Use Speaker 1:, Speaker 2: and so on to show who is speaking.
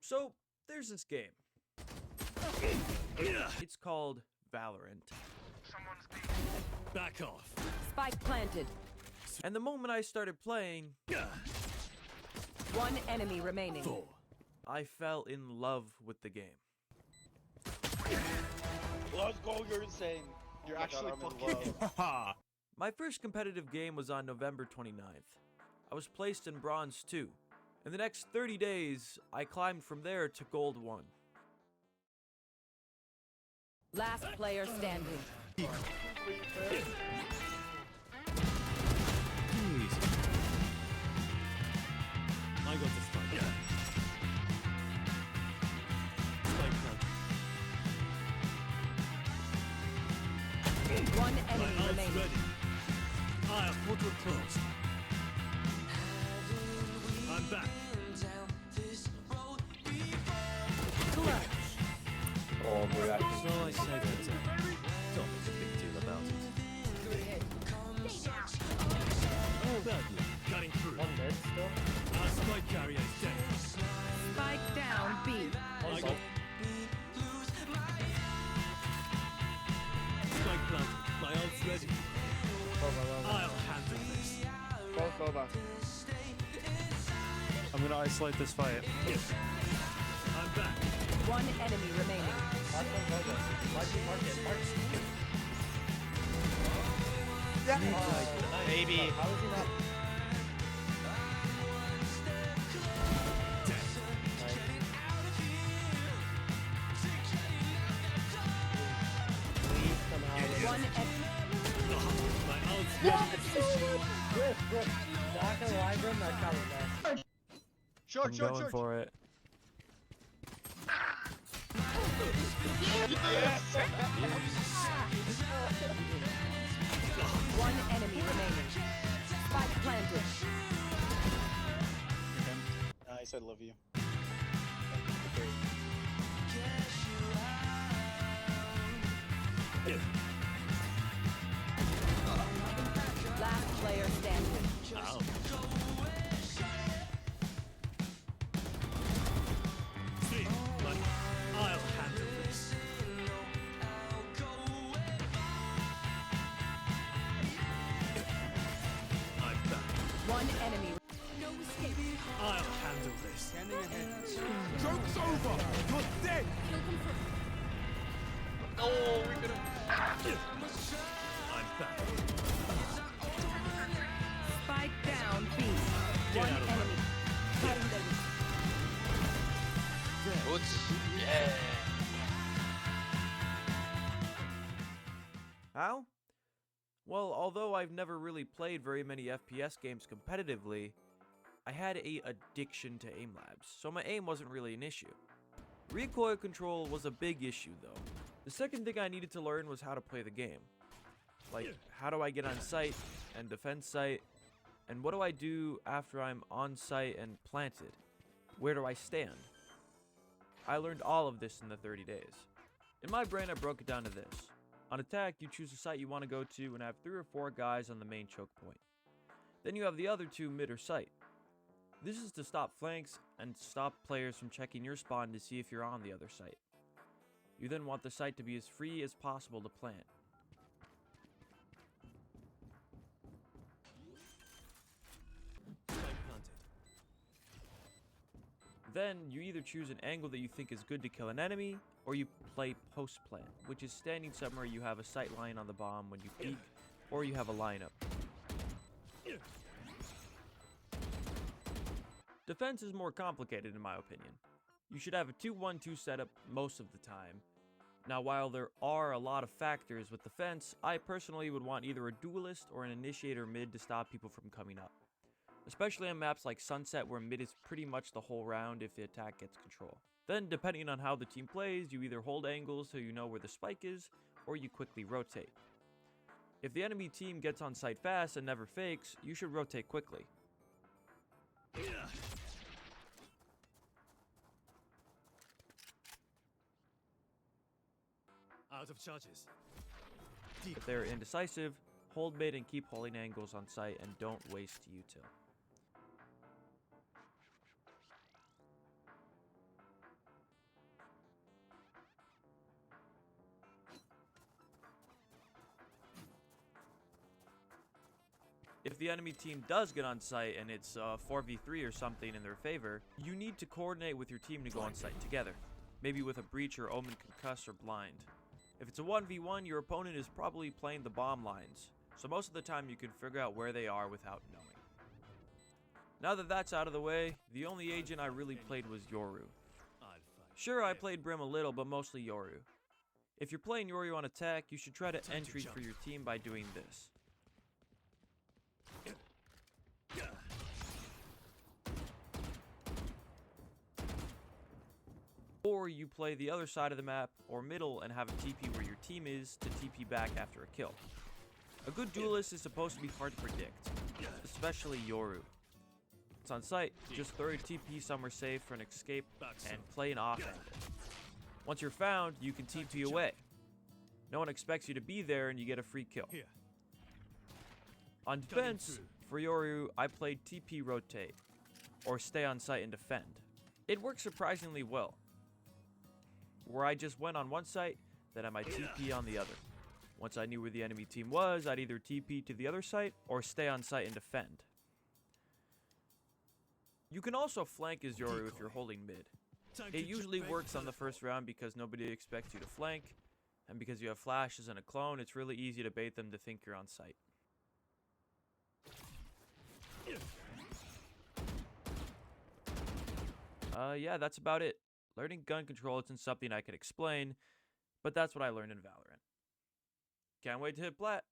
Speaker 1: So, there's this game. It's called Valorant.
Speaker 2: Back off.
Speaker 3: Spike planted.
Speaker 1: And the moment I started playing,
Speaker 3: One enemy remaining.
Speaker 2: 4.
Speaker 1: I fell in love with the game.
Speaker 4: Let's go, you're insane. You're actually fucking.
Speaker 2: Haha.
Speaker 1: My first competitive game was on November 29th. I was placed in Bronze 2. In the next 30 days, I climbed from there to Gold 1.
Speaker 3: Last player standing.
Speaker 2: Easy. I got the spike. Spike planted.
Speaker 3: One
Speaker 2: My
Speaker 3: enemy
Speaker 2: ult's
Speaker 3: remaining.
Speaker 2: ready. I'll portal closed. I'm back.
Speaker 5: Oh, boy,
Speaker 2: So I saved the day. Don't make a big deal about it. Oh, badly. Cutting through.
Speaker 5: One mid still.
Speaker 2: Our spike carrier is dead.
Speaker 3: Spike down B.
Speaker 2: I got spike planted. My ult's ready. I'll handle this.
Speaker 4: Both over.
Speaker 6: I'm gonna isolate this fight.
Speaker 2: I'm back.
Speaker 3: One enemy remaining.
Speaker 5: Mark it.
Speaker 4: Baby.
Speaker 5: How is he not? Please somehow.
Speaker 3: One enemy.
Speaker 2: My ult's
Speaker 5: Bro. Not gonna lie, bro. That shot was nice.
Speaker 4: Short,
Speaker 1: I'm
Speaker 4: short,
Speaker 1: going
Speaker 4: short.
Speaker 1: for it.
Speaker 3: One enemy remaining. Spike planted.
Speaker 4: Nice, I love you.
Speaker 3: Last player standing.
Speaker 2: Ow. See, buddy. I'll handle this. I'm back.
Speaker 3: One enemy.
Speaker 2: I'll handle this. Joke's over! You're dead!
Speaker 4: Oh, we're gonna.
Speaker 2: I'm back.
Speaker 3: Spike down B.
Speaker 2: Get
Speaker 3: One
Speaker 2: out of my
Speaker 3: enemy. Cutting them.
Speaker 4: Oops. Yeah.
Speaker 1: How? Well, although I've never really played very many FPS games competitively, I had a addiction to aim labs, so my aim wasn't really an issue. Recoil control was a big issue though. The second thing I needed to learn was how to play the game. Like, how do I get on site and defend site? And what do I do after I'm on site and planted? Where do I stand? I learned all of this in the 30 days. In my brain, I broke it down to this. On attack, you choose a site you want to go to and have 3 or 4 guys on the main choke point. Then you have the other 2 mid or site. This is to stop flanks and stop players from checking your spawn to see if you're on the other site. You then want the site to be as free as possible to plant.
Speaker 2: Spike planted.
Speaker 1: Then you either choose an angle that you think is good to kill an enemy, or you play post plant, which is standing somewhere you have a sight line on the bomb when you peek, or you have a lineup. Defense is more complicated in my opinion. You should have a 2-1-2 setup most of the time. Now, while there are a lot of factors with defense, I personally would want either a duelist or an initiator mid to stop people from coming up. Especially on maps like Sunset where mid is pretty much the whole round if the attack gets control. Then, depending on how the team plays, you either hold angles so you know where the spike is, or you quickly rotate. If the enemy team gets on site fast and never fakes, you should rotate quickly.
Speaker 2: Out of charges.
Speaker 1: If they're indecisive, hold mid and keep holding angles on site and don't waste util. the enemy team does get on site and it's 4v3 or something in their favor, you need to coordinate with your team to go on site together. Maybe with a breach or omen concuss or blind. If it's a 1v1, your opponent is probably playing the bomb lines, so most of the time you can figure out where they are without knowing. Now that that's out of the way, the only agent I really played was Yoru. Sure, I played Brim a little, but mostly Yoru. If you're playing Yoru on attack, you should try to entry for your team by doing this. Or you play the other side of the map, or middle, and have a TP where your team is to TP back after a kill. A good duelist is supposed to be hard to predict, especially Yoru. It's on site, just throw your TP somewhere safe for an escape and play an off angle. Once you're found, you can TP away. No one expects you to be there and you get a free kill. On defense, for Yoru, I played TP rotate, or stay on site and defend. It worked surprisingly well, where I just went on one site, then I might TP on the other. Once I knew where the enemy team was, I'd either TP to the other site, or stay on site and defend. You can also flank as Yoru if you're holding mid. It usually works on the first round because nobody expects you to flank, and because you have flashes and a clone, it's really easy to bait them to think you're on site. Yeah, that's about it. Learning gun control isn't something I can explain, but that's what I learned in Valorant. Can't wait to hit plat.